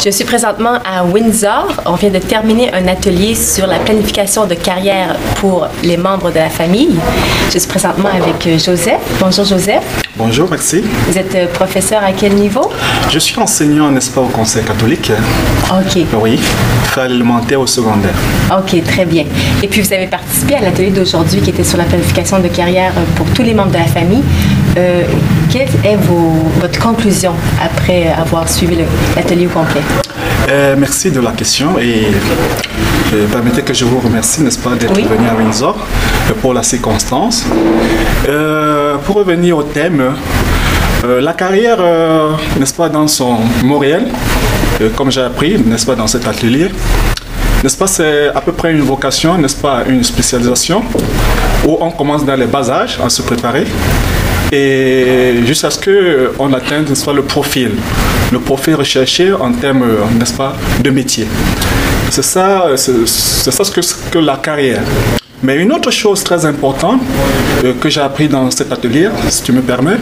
Je suis présentement à Windsor. On vient de terminer un atelier sur la planification de carrière pour les membres de la famille. Je suis présentement avec Joseph. Bonjour Joseph. Bonjour, merci. Vous êtes professeur à quel niveau? Je suis enseignant, n'est-ce pas, au Conseil catholique. OK. Oui, fait l'élémentaire au secondaire. OK, très bien. Et puis vous avez participé à l'atelier d'aujourd'hui qui était sur la planification de carrière pour tous les membres de la famille. Quelle est votre conclusion après avoir suivi l'atelier au complet? Merci de la question et permettez que je vous remercie, n'est-ce pas, d'être venu à Windsor pour la circonstance. Pour revenir au thème, la carrière, n'est-ce pas, dans son mot réel, comme j'ai appris, n'est-ce pas, dans cet atelier, n'est-ce pas, c'est à peu près une vocation, n'est-ce pas, une spécialisation où on commence dans les bas âges à se préparer et jusqu'à ce qu'on atteigne, n'est-ce pas, le profil recherché en termes, n'est-ce pas, de métier. C'est ça ce que la carrière. Mais une autre chose très importante que j'ai appris dans cet atelier, si tu me permets,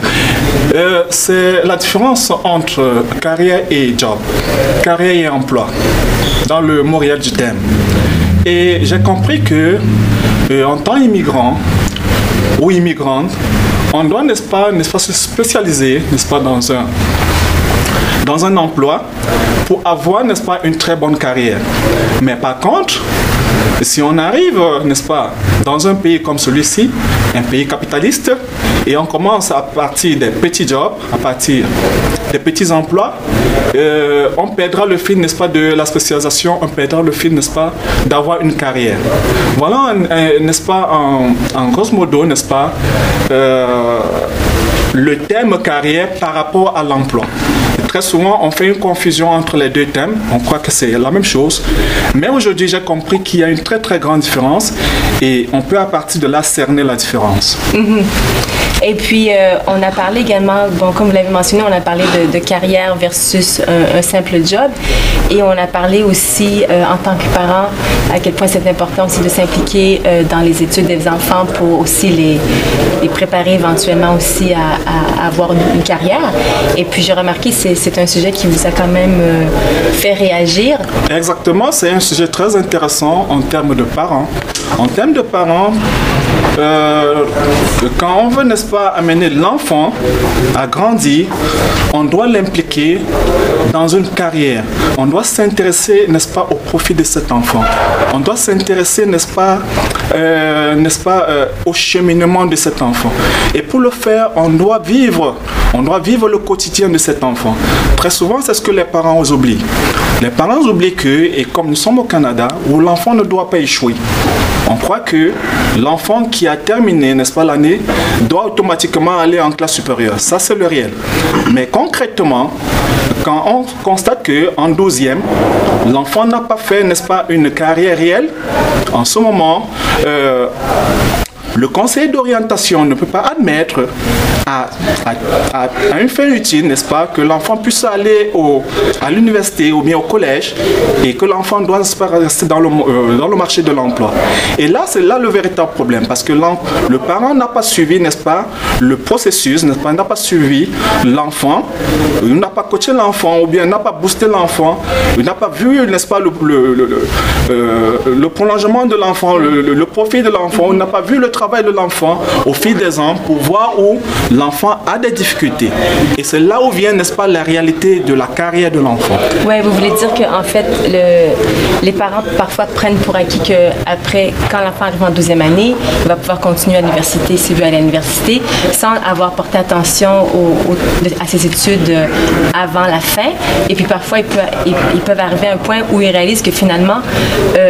c'est la différence entre carrière et job, carrière et emploi, dans le mot réel du thème. Et j'ai compris que en tant qu'immigrant ou immigrante, on doit, n'est-ce pas, se spécialiser, n'est-ce pas, dans un emploi pour avoir, n'est-ce pas, une très bonne carrière. Mais par contre, si on arrive, n'est-ce pas, dans un pays comme celui-ci, un pays capitaliste, et on commence à partir des petits jobs, à partir des petits emplois, on perdra le fil, n'est-ce pas, de la spécialisation, on perdra le fil, n'est-ce pas, d'avoir une carrière. Voilà, n'est-ce pas, en grosso modo, n'est-ce pas, le thème carrière par rapport à l'emploi. Très souvent, on fait une confusion entre les deux thèmes. On croit que c'est la même chose. Mais aujourd'hui, j'ai compris qu'il y a une très très grande différence et on peut à partir de là cerner la différence. Et puis, on a parlé également, bon, comme vous l'avez mentionné, on a parlé de carrière versus un simple job. Et on a parlé aussi, en tant que parent, à quel point c'est important aussi de s'impliquer dans les études des enfants pour aussi les préparer éventuellement aussi à avoir une carrière. Et puis, j'ai remarqué que c'est un sujet qui vous a quand même fait réagir. Exactement, c'est un sujet très intéressant en termes de parents. En termes de parents, quand on veut, n'est-ce pas, amener l'enfant à grandir, on doit l'impliquer dans une carrière. On doit s'intéresser, n'est-ce pas, au profit de cet enfant. On doit s'intéresser, n'est-ce pas, au cheminement de cet enfant. Et pour le faire, on doit vivre le quotidien de cet enfant. Très souvent, c'est ce que les parents oublient. Les parents oublient que, et comme nous sommes au Canada, où l'enfant ne doit pas échouer, on croit que l'enfant qui a terminé, n'est-ce pas, l'année, doit automatiquement aller en classe supérieure. Ça, c'est le réel. Mais concrètement, quand on constate qu'en 12e, l'enfant n'a pas fait, n'est-ce pas, une carrière réelle, en ce moment, le conseil d'orientation ne peut pas admettre à une fin utile, n'est-ce pas, que l'enfant puisse aller à l'université ou bien au collège et que l'enfant doit rester dans le marché de l'emploi. Et là, c'est là le véritable problème parce que le parent n'a pas suivi, n'est-ce pas, le processus, n'est-ce pas, n'a pas suivi l'enfant, il n'a pas coaché l'enfant ou bien n'a pas boosté l'enfant, il n'a pas vu, n'est-ce pas, le prolongement de l'enfant, le profil de l'enfant, il n'a pas vu le travail de l'enfant au fil des ans pour voir où l'enfant a des difficultés. Et c'est là où vient, n'est-ce pas, la réalité de la carrière de l'enfant. Oui, vous voulez dire qu'en fait, les parents parfois prennent pour acquis qu'après, quand l'enfant arrive en 12e année, il va pouvoir continuer à l'université s'il veut aller à l'université, sans avoir porté attention à ses études avant la fin. Et puis parfois, ils peuvent arriver à un point où ils réalisent que finalement,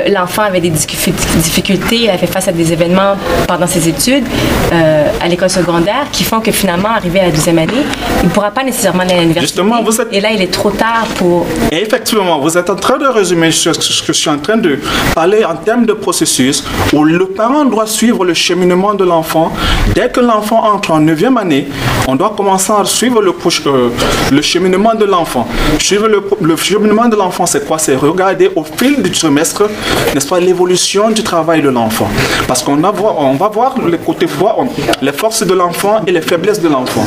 l'enfant avait des difficultés, il a fait face à des événements pendant ses études à l'école secondaire qui font que finalement, arrivé à la 12e année, il ne pourra pas nécessairement aller à l'université. Justement, et là, il est trop tard pour... Et effectivement, vous êtes en train de résumer ce que je suis en train de parler en termes de processus où le parent doit suivre le cheminement de l'enfant. Dès que l'enfant entre en 9e année, on doit commencer à suivre le cheminement de l'enfant. Suivre le cheminement de l'enfant, c'est quoi? C'est regarder au fil du trimestre, n'est-ce pas, l'évolution du travail de l'enfant. Parce qu'on va voir les côtés forts, les forces de l'enfant et les faiblesses de l'enfant.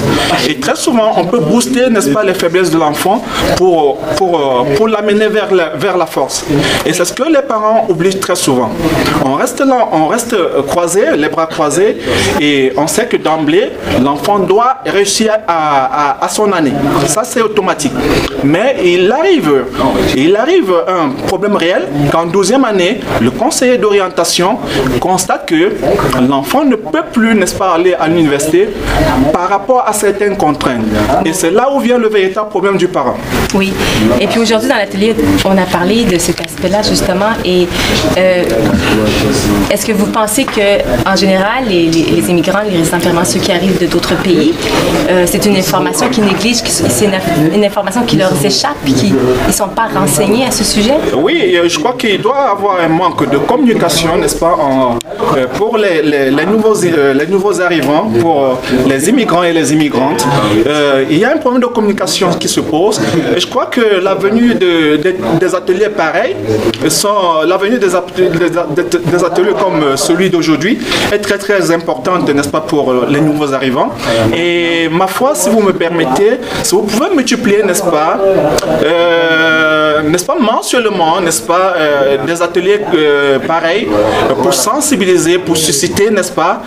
Et très souvent, on peut booster, n'est-ce pas, les faiblesses de l'enfant pour l'amener vers la force. Et c'est ce que les parents oublient très souvent. On reste là, on reste croisés, les bras croisés, et on sait que d'emblée, l'enfant doit réussir à son année. Ça, c'est automatique. Mais il arrive un problème réel qu'en 12e année, le conseiller d'orientation constate que l'enfant ne peut plus, n'est-ce pas, aller à l'université par rapport à certaines contraintes. Et c'est là où vient le véritable problème du parent. Oui. Et puis aujourd'hui, dans l'atelier, on a parlé de cet aspect-là, justement. Et est-ce que vous pensez qu'en général, les immigrants, les résidents permanents, ceux qui arrivent d'autres pays, c'est une information qu'ils négligent, c'est une information qui leur échappe, qu'ils ne sont pas renseignés à ce sujet? Oui, je crois qu'il doit y avoir un manque de communication, n'est-ce pas, pour les nouveaux arrivants, pour les immigrants et les immigrantes. Il y a un problème de communication qui se pose. Et je crois que la venue des ateliers pareils, la venue des ateliers comme celui d'aujourd'hui est très très importante, n'est-ce pas, pour les nouveaux arrivants. Et ma foi, si vous me permettez, si vous pouvez multiplier, n'est-ce pas, mensuellement, n'est-ce pas, des ateliers pareils pour sensibiliser, pour susciter, n'est-ce pas,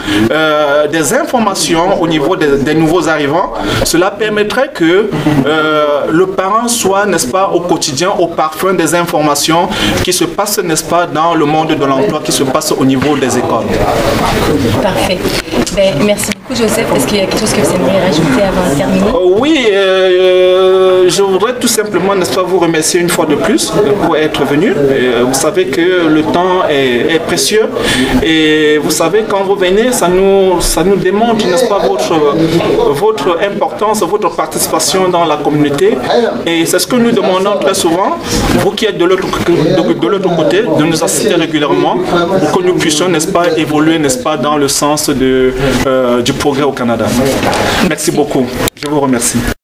des informations au niveau des nouveaux arrivants. Cela permettrait que le parent soit, n'est-ce pas, au quotidien, au parfum des informations qui se passent, n'est-ce pas, dans le monde de l'emploi, qui se passent au niveau des écoles. Parfait. Ben, merci beaucoup, Joseph. Est-ce qu'il y a quelque chose que vous aimeriez rajouter avant de terminer? Oui, je voudrais tout simplement, n'est-ce pas, vous remercier une fois de plus pour être venu. Vous savez que le temps est précieux et vous savez, quand vous venez, ça nous démontre, n'est-ce pas, votre importance, votre participation dans la communauté. Et c'est ce que nous demandons très souvent, vous qui êtes de l'autre côté, de nous assister régulièrement pour que nous puissions, n'est-ce pas, évoluer, n'est-ce pas, dans le sens du progrès au Canada. Merci beaucoup. Je vous remercie.